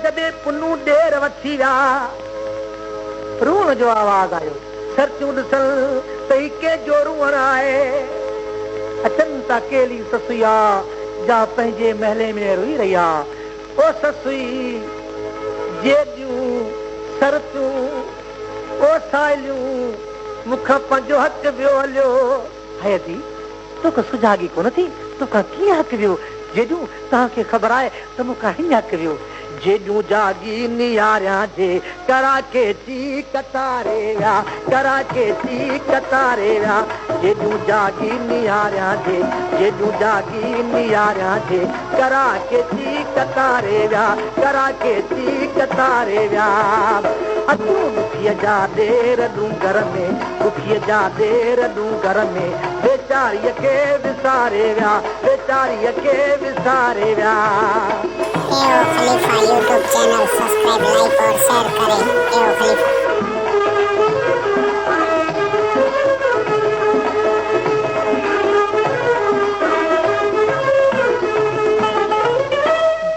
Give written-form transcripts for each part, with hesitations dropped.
जॾहिं पुनू ॾेर वठी विया रूण जो आवाज़ आयो सरचूं ॾिसण त के जोरू आहे अचनि था केली ससुया जा पंहिंजे महले में रोई रहिया ओ ससुई जेॾियूं सरचूं ओ सालियूं मूंखां पंहिंजो हक़ वियो हलियो है दी तोखे सुजागी कोन थी तोखां कीअं हक़ वियो जेॾियूं तव्हांखे ख़बर आहे त मूंखां हिन हक़ वियो जेॾियूं जागी नियारियां जे कराके ची कतारे विया कराके ची कतारे विया जेॾियूं जागी नियारियां जे जेॾियूं जागी नियारियां जे कराके ची कतारे विया कराके ची कतारे विया अचूं दुखीअ जा देर डूंगर में दुखीअ जा देर डूंगर में बेचारीअ खे विसारे विया बेचारीअ खे विसारे विया खलीफा यूट्यूब चैनल सब्सक्राइब लाइक और शेयर करें खलीफा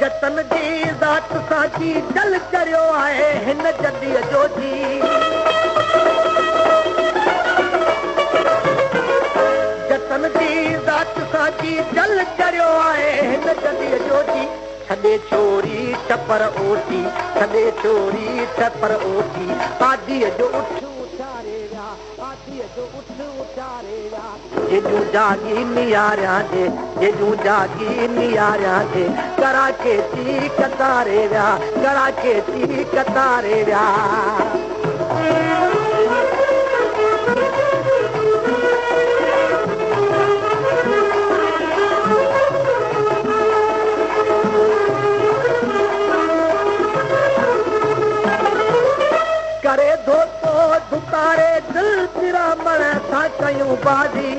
जतन जी ज़ात सां जी जल चरियो आहे हिन जॾीअ जो जी जतन जी ज़ात सां जी जल चरियो आहे हिन जॾीअ जो जी छॾे छोरी छपर ओटी छॾे छोरी छपर ओटी आदीअ जो उठ उचारे विया आदीअ जो उठ उचारे विया जेॾियूं जागी नियारियां जे जेॾियूं जागी नियारियां जे कराके ची कतारे विया कराके ची कतारे विया करे धोतो धुकारे दिल पिरामण सां कयूं बाज़ी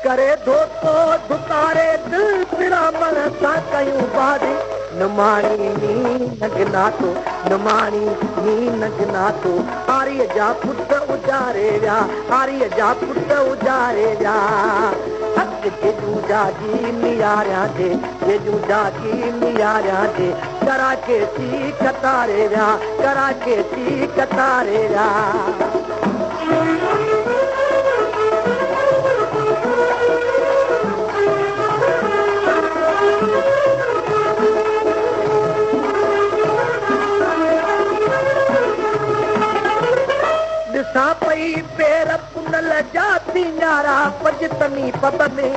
करे धोतो धुकारे दिल पिरामण सां कयूं बाज़ी नमाणी नी नगनातो नमाणी नी नगनातो आरीअ जा पुट उजारे विया आरीअ जा पुट उजारे विया हक़ जेॾियूं जागी नियारियां जे जेॾियूं जागी नियारियां जे कराके ची कतारे विया कराके ची कतारे विया ॾिसां पई पेर पुनल जा तीनारा पंजतनी पब में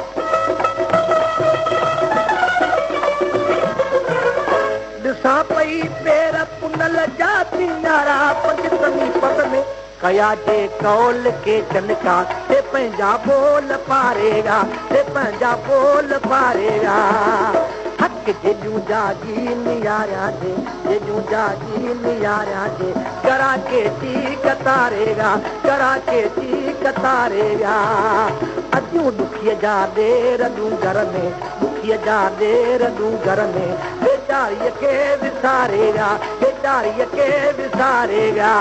ॾिसां पई पेर पुनल जा तीनारा पंजतनी पब में कया जे कौल के चनका ते पंहिंजा बोल पारे विया ते पंहिंजा बोल पारे विया हक़ जेॾियूं जागी नियारियां जे जेॾियूं जागी नियारियां जे कराके ची कतारे विया कराके ची कतारे विया अॼूं दुखीअ जा देर डूंगर में दुखीअ जा देर डूंगर में बेचारीअ खे विसारे विया बेचारीअ खे विसारे विया